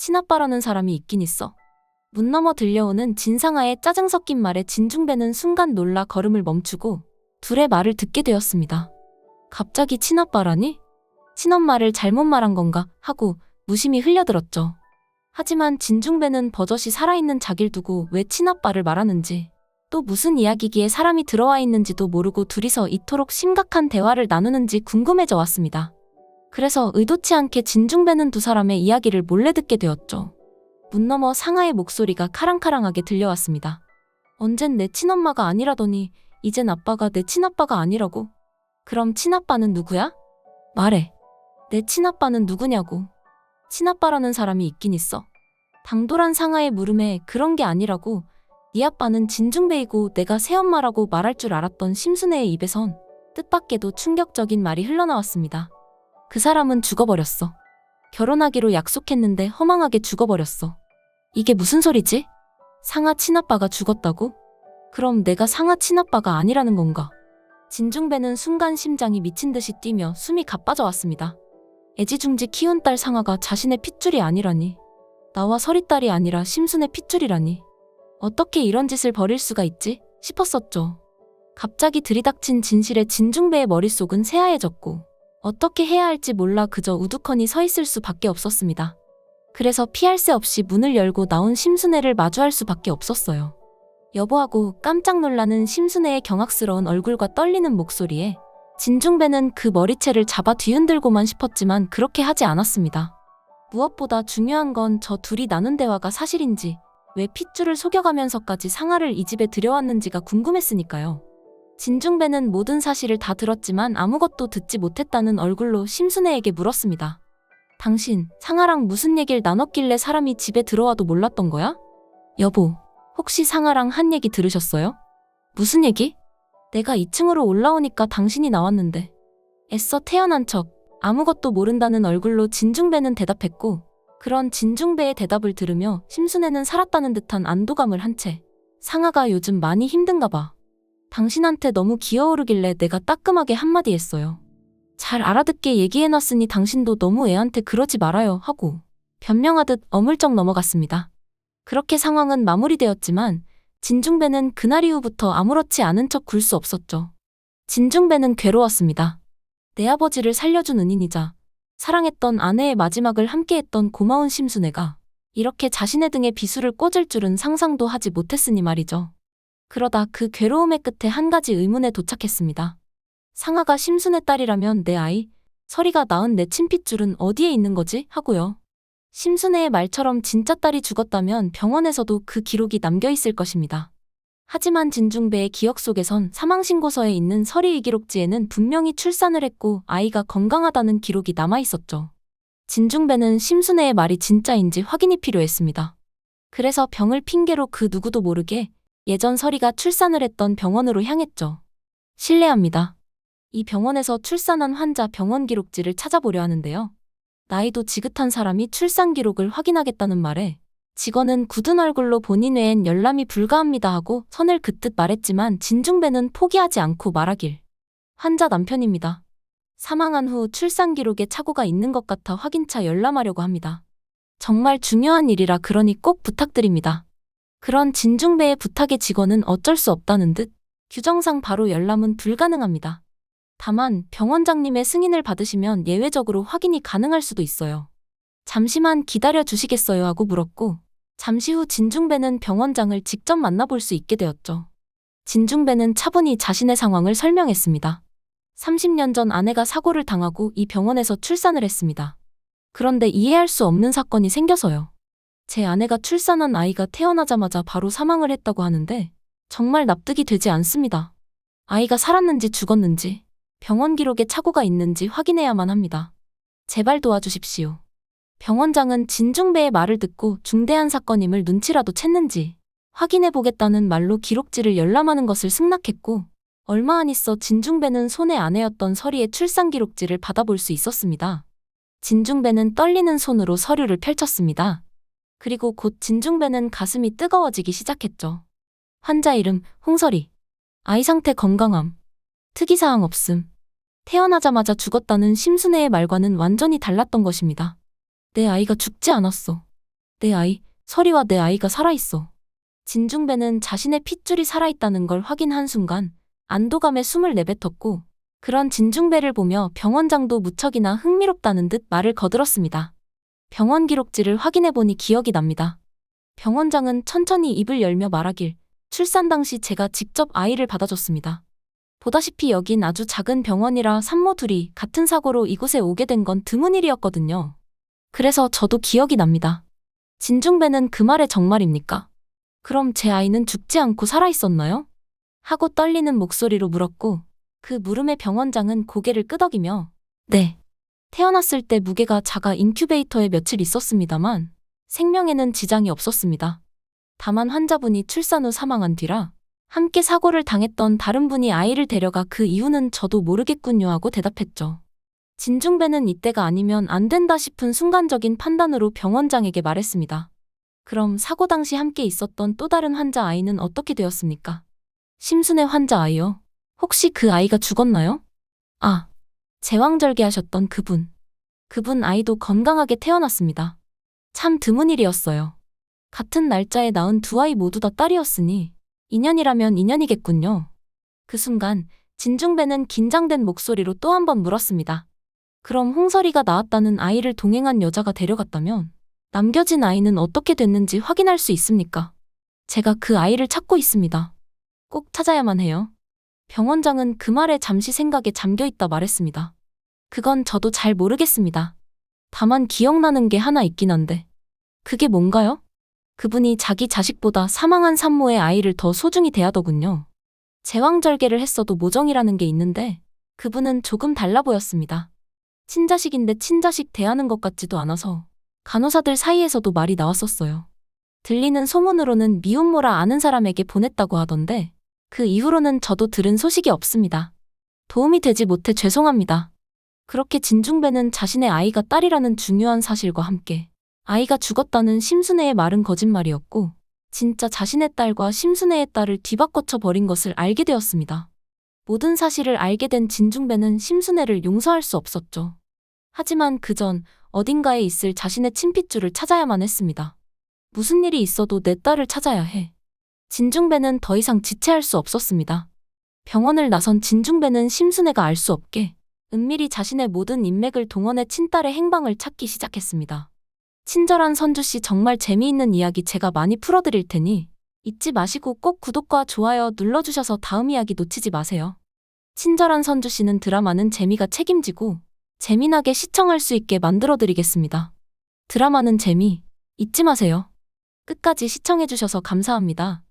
친아빠라는 사람이 있긴 있어. 문 너머 들려오는 진상아의 짜증 섞인 말에 진중배는 순간 놀라 걸음을 멈추고 둘의 말을 듣게 되었습니다. 갑자기 친아빠라니? 친엄마를 잘못 말한 건가 하고 무심히 흘려들었죠. 하지만 진중배는 버젓이 살아있는 자기를 두고 왜 친아빠를 말하는지, 또 무슨 이야기기에 사람이 들어와 있는지도 모르고 둘이서 이토록 심각한 대화를 나누는지 궁금해져 왔습니다. 그래서 의도치 않게 진중배는 두 사람의 이야기를 몰래 듣게 되었죠. 문 너머 상아의 목소리가 카랑카랑하게 들려왔습니다. 언젠 내 친엄마가 아니라더니 이젠 아빠가 내 친아빠가 아니라고? 그럼 친아빠는 누구야? 말해. 내 친아빠는 누구냐고. 친아빠라는 사람이 있긴 있어. 당돌한 상아의 물음에 그런 게 아니라고. 네 아빠는 진중배이고 내가 새엄마라고 말할 줄 알았던 심순애의 입에선 뜻밖에도 충격적인 말이 흘러나왔습니다. 그 사람은 죽어버렸어. 결혼하기로 약속했는데 허망하게 죽어버렸어. 이게 무슨 소리지? 상아 친아빠가 죽었다고? 그럼 내가 상아 친아빠가 아니라는 건가? 진중배는 순간 심장이 미친 듯이 뛰며 숨이 가빠져 왔습니다. 애지중지 키운 딸 상아가 자신의 핏줄이 아니라니. 나와 서리딸이 아니라 심순의 핏줄이라니. 어떻게 이런 짓을 벌일 수가 있지? 싶었었죠. 갑자기 들이닥친 진실에 진중배의 머릿속은 새하얘졌고 어떻게 해야 할지 몰라 그저 우두커니 서 있을 수밖에 없었습니다. 그래서 피할 새 없이 문을 열고 나온 심순애를 마주할 수밖에 없었어요. 여보하고 깜짝 놀라는 심순애의 경악스러운 얼굴과 떨리는 목소리에 진중배는 그 머리채를 잡아 뒤흔들고만 싶었지만 그렇게 하지 않았습니다. 무엇보다 중요한 건 저 둘이 나눈 대화가 사실인지, 왜 핏줄을 속여가면서까지 상아를 이 집에 들여왔는지가 궁금했으니까요. 진중배는 모든 사실을 다 들었지만 아무것도 듣지 못했다는 얼굴로 심순애에게 물었습니다. 당신, 상아랑 무슨 얘기를 나눴길래 사람이 집에 들어와도 몰랐던 거야? 여보, 혹시 상아랑 한 얘기 들으셨어요? 무슨 얘기? 내가 2층으로 올라오니까 당신이 나왔는데. 애써 태어난 척 아무것도 모른다는 얼굴로 진중배는 대답했고, 그런 진중배의 대답을 들으며 심순애는 살았다는 듯한 안도감을 한 채 상아가 요즘 많이 힘든가 봐. 당신한테 너무 기어오르길래 내가 따끔하게 한마디 했어요. 잘 알아듣게 얘기해놨으니 당신도 너무 애한테 그러지 말아요 하고 변명하듯 어물쩍 넘어갔습니다. 그렇게 상황은 마무리되었지만 진중배는 그날 이후부터 아무렇지 않은 척 굴 수 없었죠. 진중배는 괴로웠습니다. 내 아버지를 살려준 은인이자 사랑했던 아내의 마지막을 함께했던 고마운 심순애가 이렇게 자신의 등에 비수를 꽂을 줄은 상상도 하지 못했으니 말이죠. 그러다 그 괴로움의 끝에 한 가지 의문에 도착했습니다. 상아가 심순애 딸이라면 내 아이, 서리가 낳은 내 친핏줄은 어디에 있는 거지? 하고요. 심순애의 말처럼 진짜 딸이 죽었다면 병원에서도 그 기록이 남겨있을 것입니다. 하지만 진중배의 기억 속에선 사망신고서에 있는 서리 이기록지에는 분명히 출산을 했고 아이가 건강하다는 기록이 남아있었죠. 진중배는 심순애의 말이 진짜인지 확인이 필요했습니다. 그래서 병을 핑계로 그 누구도 모르게 예전 서리가 출산을 했던 병원으로 향했죠. 실례합니다. 이 병원에서 출산한 환자 병원 기록지를 찾아보려 하는데요. 나이도 지긋한 사람이 출산 기록을 확인하겠다는 말에 직원은 굳은 얼굴로 본인 외엔 열람이 불가합니다 하고 선을 긋듯 말했지만 진중배는 포기하지 않고 말하길. 환자 남편입니다. 사망한 후 출산 기록에 착오가 있는 것 같아 확인차 열람하려고 합니다. 정말 중요한 일이라 그러니 꼭 부탁드립니다. 그런 진중배의 부탁에 직원은 어쩔 수 없다는 듯 규정상 바로 열람은 불가능합니다. 다만 병원장님의 승인을 받으시면 예외적으로 확인이 가능할 수도 있어요. 잠시만 기다려 주시겠어요 하고 물었고 잠시 후 진중배는 병원장을 직접 만나볼 수 있게 되었죠. 진중배는 차분히 자신의 상황을 설명했습니다. 30년 전 아내가 사고를 당하고 이 병원에서 출산을 했습니다. 그런데 이해할 수 없는 사건이 생겨서요. 제 아내가 출산한 아이가 태어나자마자 바로 사망을 했다고 하는데 정말 납득이 되지 않습니다. 아이가 살았는지 죽었는지 병원 기록에 착오가 있는지 확인해야만 합니다. 제발 도와주십시오. 병원장은 진중배의 말을 듣고 중대한 사건임을 눈치라도 챘는지 확인해보겠다는 말로 기록지를 열람하는 것을 승낙했고 얼마 안 있어 진중배는 손의 아내였던 서리의 출산 기록지를 받아볼 수 있었습니다. 진중배는 떨리는 손으로 서류를 펼쳤습니다. 그리고 곧 진중배는 가슴이 뜨거워지기 시작했죠. 환자 이름 홍서리. 아이 상태 건강함. 특이사항 없음. 태어나자마자 죽었다는 심순애의 말과는 완전히 달랐던 것입니다. 내 아이가 죽지 않았어. 내 아이, 설이와 내 아이가 살아있어. 진중배는 자신의 핏줄이 살아있다는 걸 확인한 순간 안도감에 숨을 내뱉었고 그런 진중배를 보며 병원장도 무척이나 흥미롭다는 듯 말을 거들었습니다. 병원 기록지를 확인해보니 기억이 납니다. 병원장은 천천히 입을 열며 말하길 출산 당시 제가 직접 아이를 받아줬습니다. 보다시피 여긴 아주 작은 병원이라 산모 둘이 같은 사고로 이곳에 오게 된 건 드문 일이었거든요. 그래서 저도 기억이 납니다. 진중배는 그 말에 정말입니까? 그럼 제 아이는 죽지 않고 살아있었나요? 하고 떨리는 목소리로 물었고 그 물음에 병원장은 고개를 끄덕이며 네. 태어났을 때 무게가 작아 인큐베이터에 며칠 있었습니다만 생명에는 지장이 없었습니다. 다만 환자분이 출산 후 사망한 뒤라 함께 사고를 당했던 다른 분이 아이를 데려가 그 이유는 저도 모르겠군요 하고 대답했죠. 진중배는 이때가 아니면 안 된다 싶은 순간적인 판단으로 병원장에게 말했습니다. 그럼 사고 당시 함께 있었던 또 다른 환자 아이는 어떻게 되었습니까? 심순애 환자 아이요. 혹시 그 아이가 죽었나요? 아, 제왕절개하셨던 그분. 그분 아이도 건강하게 태어났습니다. 참 드문 일이었어요. 같은 날짜에 낳은 두 아이 모두 다 딸이었으니 인연이라면 인연이겠군요. 그 순간 진중배는 긴장된 목소리로 또 한 번 물었습니다. 그럼 홍설이가 낳았다는 아이를 동행한 여자가 데려갔다면 남겨진 아이는 어떻게 됐는지 확인할 수 있습니까? 제가 그 아이를 찾고 있습니다. 꼭 찾아야만 해요. 병원장은 그 말에 잠시 생각에 잠겨있다 말했습니다. 그건 저도 잘 모르겠습니다. 다만 기억나는 게 하나 있긴 한데. 그게 뭔가요? 그분이 자기 자식보다 사망한 산모의 아이를 더 소중히 대하더군요. 제왕절개를 했어도 모정이라는 게 있는데 그분은 조금 달라 보였습니다. 친자식인데 친자식 대하는 것 같지도 않아서 간호사들 사이에서도 말이 나왔었어요. 들리는 소문으로는 미혼모라 아는 사람에게 보냈다고 하던데 그 이후로는 저도 들은 소식이 없습니다. 도움이 되지 못해 죄송합니다. 그렇게 진중배는 자신의 아이가 딸이라는 중요한 사실과 함께 아이가 죽었다는 심순애의 말은 거짓말이었고 진짜 자신의 딸과 심순애의 딸을 뒤바꿔쳐 버린 것을 알게 되었습니다. 모든 사실을 알게 된 진중배는 심순애를 용서할 수 없었죠. 하지만 그전 어딘가에 있을 자신의 친핏줄을 찾아야만 했습니다. 무슨 일이 있어도 내 딸을 찾아야 해. 진중배는 더 이상 지체할 수 없었습니다. 병원을 나선 진중배는 심순애가 알 수 없게 은밀히 자신의 모든 인맥을 동원해 친딸의 행방을 찾기 시작했습니다. 친절한 선주씨 정말 재미있는 이야기 제가 많이 풀어드릴 테니 잊지 마시고 꼭 구독과 좋아요 눌러주셔서 다음 이야기 놓치지 마세요. 친절한 선주씨는 드라마는 재미가 책임지고 재미나게 시청할 수 있게 만들어드리겠습니다. 드라마는 재미 잊지 마세요. 끝까지 시청해주셔서 감사합니다.